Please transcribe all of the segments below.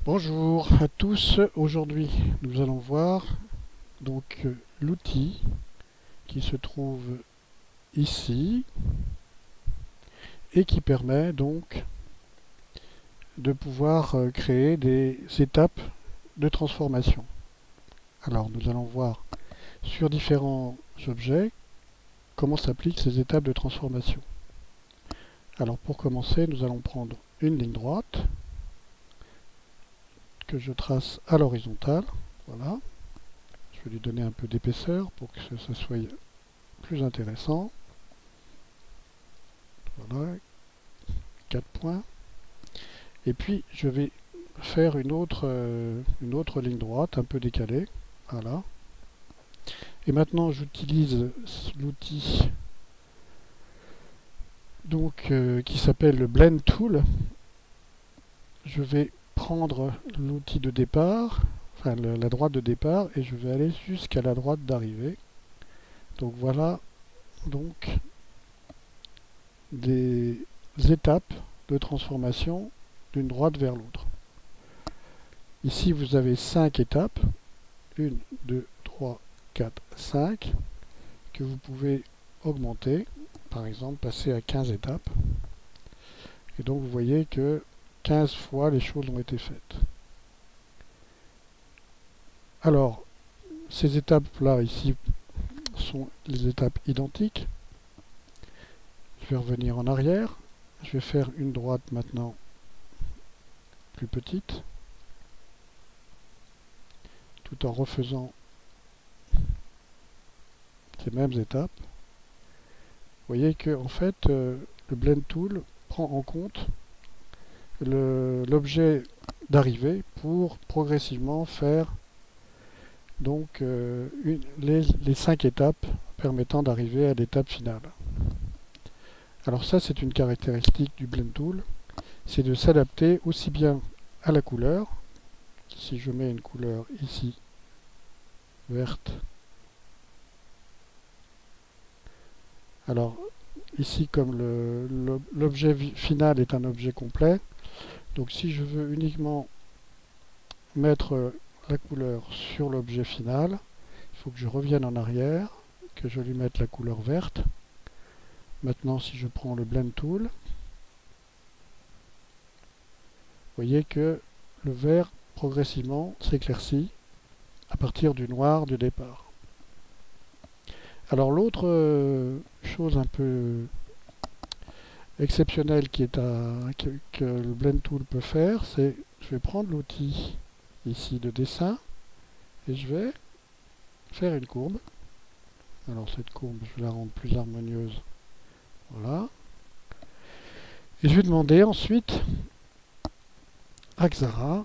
Bonjour à tous. Aujourd'hui, nous allons voir l'outil qui se trouve ici et qui permet donc de pouvoir créer des étapes de transformation. Alors, nous allons voir sur différents objets comment s'appliquent ces étapes de transformation. Alors, pour commencer, nous allons prendre une ligne droite que je trace à l'horizontale. Voilà. Je vais lui donner un peu d'épaisseur pour que ça soit plus intéressant. Voilà, 4 points. Et puis je vais faire une autre ligne droite un peu décalée. Voilà. Et maintenant j'utilise l'outil qui s'appelle le Blend Tool. Je vais prendre l'outil de départ, enfin la droite de départ, et je vais aller jusqu'à la droite d'arrivée. Donc voilà donc des étapes de transformation d'une droite vers l'autre. Ici, vous avez 5 étapes. 1, 2, 3, 4, 5, que vous pouvez augmenter. Par exemple, passer à 15 étapes. Et donc, vous voyez que 15 fois les choses ont été faites. Alors, ces étapes-là, ici, sont les étapes identiques. Je vais revenir en arrière. Je vais faire une droite maintenant plus petite, tout en refaisant ces mêmes étapes. Vous voyez que en fait, le Blend Tool prend en compte l'objet d'arrivée pour progressivement faire donc les 5 étapes permettant d'arriver à l'étape finale. Alors ça, c'est une caractéristique du Blend Tool, c'est de s'adapter aussi bien à la couleur. Si je mets une couleur ici verte, alors ici comme l'objet final est un objet complet, donc si je veux uniquement mettre la couleur sur l'objet final, il faut que je revienne en arrière, que je lui mette la couleur verte. Maintenant, si je prends le Blend Tool, vous voyez que le vert progressivement s'éclaircit à partir du noir du départ. Alors l'autre chose un peu exceptionnelle que le Blend Tool peut faire, c'est je vais prendre l'outil ici de dessin et je vais faire une courbe. Alors cette courbe, je vais la rendre plus harmonieuse. Voilà. Et je vais demander ensuite à Xara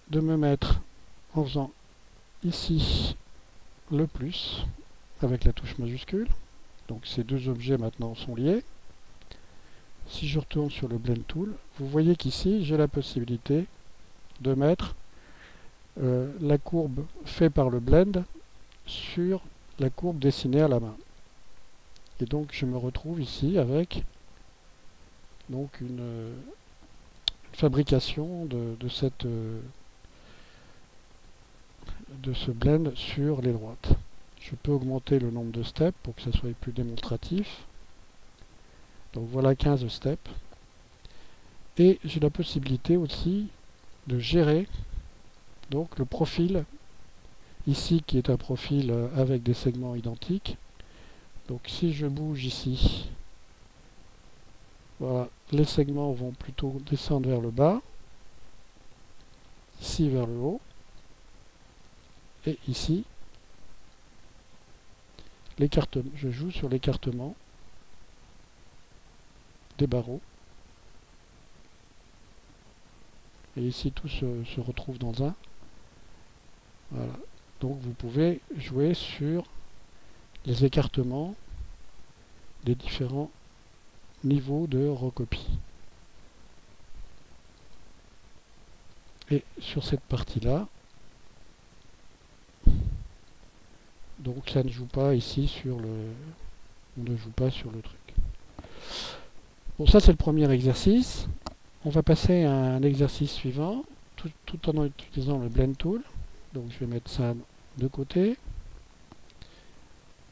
de me mettre en faisant ici le plus avec la touche majuscule. Donc ces deux objets maintenant sont liés. Si je retourne sur le Blend Tool, vous voyez qu'ici j'ai la possibilité de mettre la courbe faite par le Blend sur la courbe dessinée à la main. Et donc je me retrouve ici avec donc une fabrication de ce blend sur les droites. Je peux augmenter le nombre de steps pour que ça soit plus démonstratif. Donc voilà 15 steps. Et j'ai la possibilité aussi de gérer donc le profil ici qui est un profil avec des segments identiques. Donc si je bouge ici, voilà, les segments vont plutôt descendre vers le bas, ici vers le haut, et ici, je joue sur l'écartement des barreaux. Et ici tout se retrouve dans un. Voilà. Donc vous pouvez jouer sur les écartements des différents niveaux de recopie. Et sur cette partie-là, donc ça ne joue pas ici sur on ne joue pas sur le truc. Bon, ça c'est le premier exercice. On va passer à un exercice suivant, tout en utilisant le Blend Tool. Donc je vais mettre ça de côté.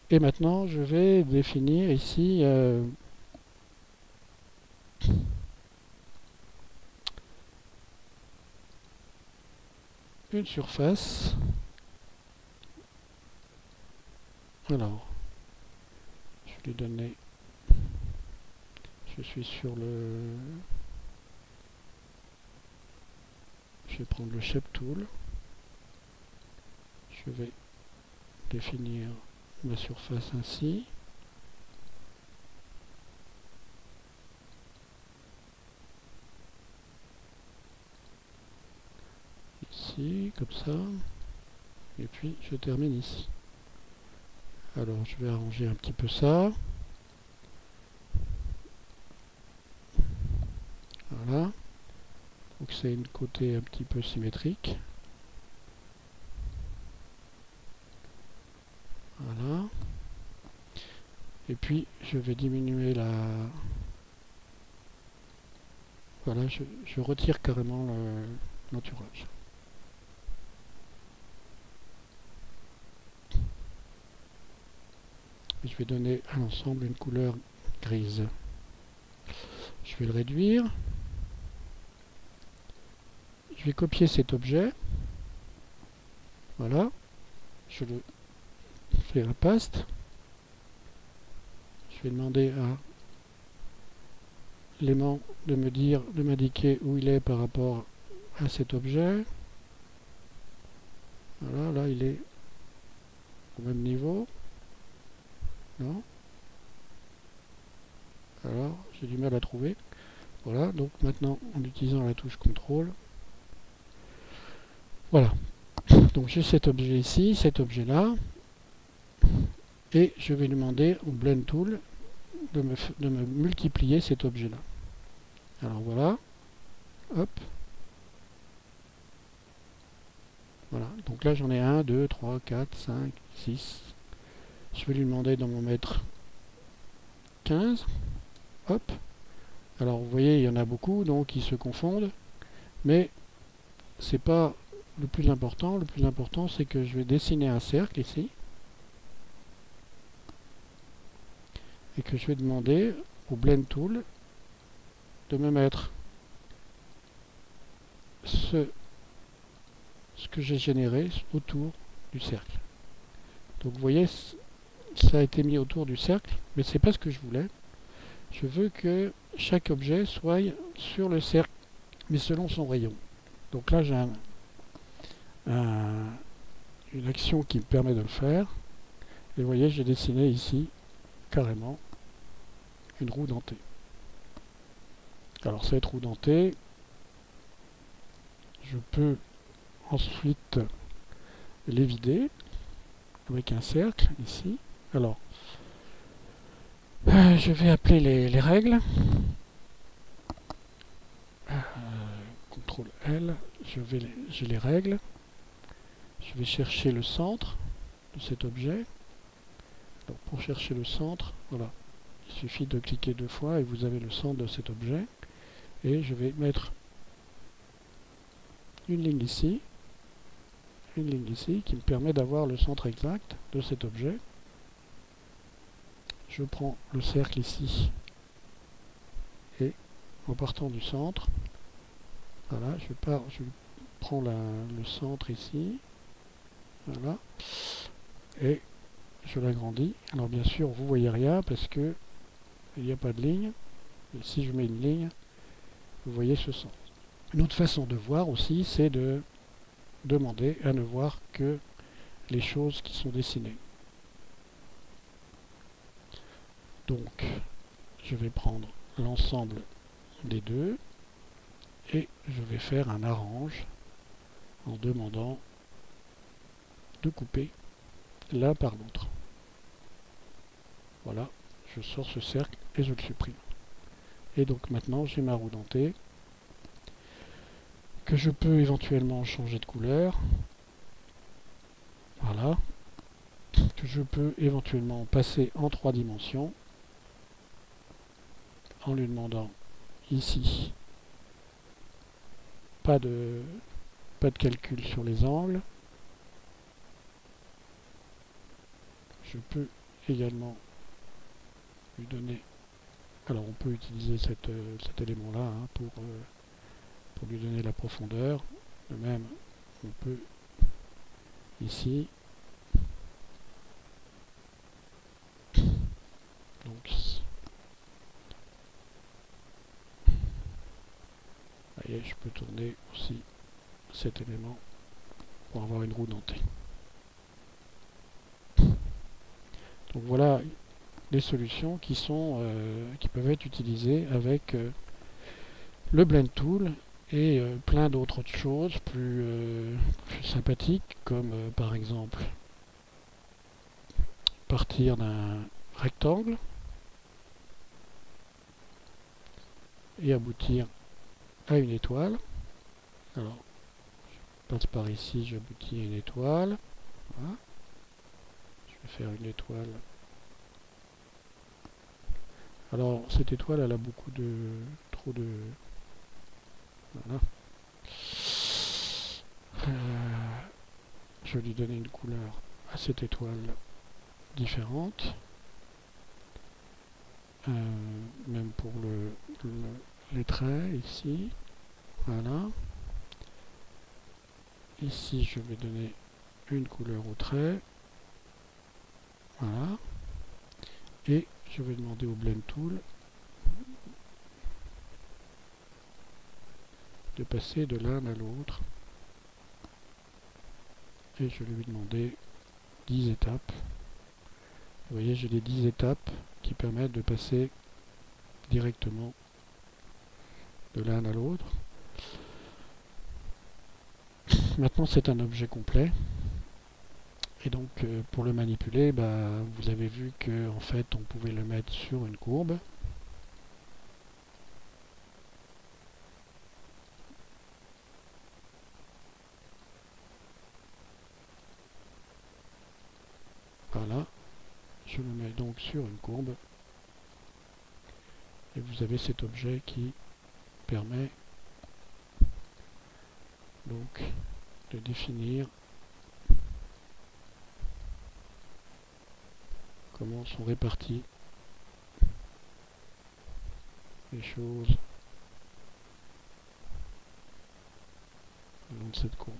Et maintenant, je vais définir ici une surface. Alors, je vais lui donner... Je suis sur le... Je vais prendre le Shape Tool. Je vais définir ma surface ainsi. Ici, comme ça. Et puis, je termine ici. Alors, je vais arranger un petit peu ça. Voilà. Faut que c'est une côté un petit peu symétrique. Voilà. Et puis, je vais diminuer la... Voilà, je retire carrément l'entourage. Je vais donner à l'ensemble une couleur grise. Je vais le réduire. Je vais copier cet objet. Voilà. Je le fais un paste. Je vais demander à l'aimant de m'indiquer où il est par rapport à cet objet. Voilà, là il est au même niveau. Non. Alors, j'ai du mal à trouver. Voilà, donc maintenant en utilisant la touche CTRL. Voilà. Donc j'ai cet objet ici, cet objet là. Et je vais demander au Blend Tool de me multiplier cet objet là. Alors voilà. Hop. Voilà. Donc là j'en ai 1, 2, 3, 4, 5, 6. Je vais lui demander d'en mettre 15. Hop. Alors vous voyez, il y en a beaucoup, donc ils se confondent. Mais c'est pas le plus important. Le plus important, c'est que je vais dessiner un cercle ici. Et que je vais demander au Blend Tool de me mettre ce que j'ai généré autour du cercle. Donc vous voyez, ça a été mis autour du cercle, mais c'est pas ce que je voulais. Je veux que chaque objet soit sur le cercle, mais selon son rayon. Donc là, j'ai une action qui me permet de le faire. Et vous voyez, j'ai dessiné ici, carrément, une roue dentée. Alors cette roue dentée, je peux ensuite les vider avec un cercle ici. Alors, je vais appeler les règles. CTRL L, j'ai les règles. Je vais chercher le centre de cet objet. Donc pour chercher le centre, voilà, il suffit de cliquer 2 fois et vous avez le centre de cet objet. Et je vais mettre une ligne ici qui me permet d'avoir le centre exact de cet objet. Je prends le cercle ici et en partant du centre, voilà, je prends le centre ici, voilà, et je l'agrandis. Alors bien sûr, vous voyez rien parce que il n'y a pas de ligne. Et si je mets une ligne, vous voyez ce centre. Une autre façon de voir aussi, c'est de demander à ne voir que les choses qui sont dessinées. Donc, je vais prendre l'ensemble des deux et je vais faire un arrange en demandant de couper l'un par l'autre. Voilà, je sors ce cercle et je le supprime. Et donc maintenant j'ai ma roue dentée que je peux éventuellement changer de couleur. Voilà. Que je peux éventuellement passer en 3 dimensions en lui demandant ici pas de pas de calcul sur les angles. Je peux également lui donner... Alors on peut utiliser cet élément-là hein, pour lui donner la profondeur. De même, on peut ici... Donc, voyez, je peux tourner aussi cet élément pour avoir une roue dentée. Donc voilà les solutions qui peuvent être utilisées avec le Blend Tool et plein d'autres choses plus sympathiques comme par exemple partir d'un rectangle et aboutir à une étoile. Alors je passe par ici, j'aboutis à une étoile. Voilà. Je vais faire une étoile. Alors cette étoile elle a beaucoup de trop de voilà. Je vais lui donner une couleur à cette étoile différente. Même pour les traits ici. Voilà. Ici je vais donner une couleur au trait. Voilà. Et je vais demander au Blend Tool de passer de l'un à l'autre. Et je vais lui demander 10 étapes. Vous voyez, j'ai les 10 étapes qui permettent de passer directement de l'un à l'autre. Maintenant, c'est un objet complet. Et donc, pour le manipuler, vous avez vu que en fait, on pouvait le mettre sur une courbe. Voilà. Je le mets donc sur une courbe. Et vous avez cet objet qui permet donc de définir comment sont réparties les choses le long de cette courbe.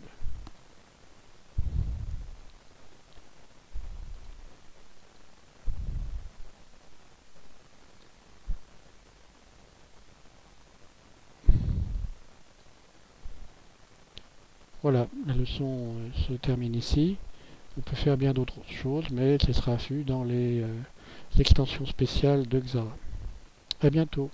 Voilà, la leçon se termine ici. On peut faire bien d'autres choses, mais ce sera vu dans les extensions spéciales de Xara. À bientôt.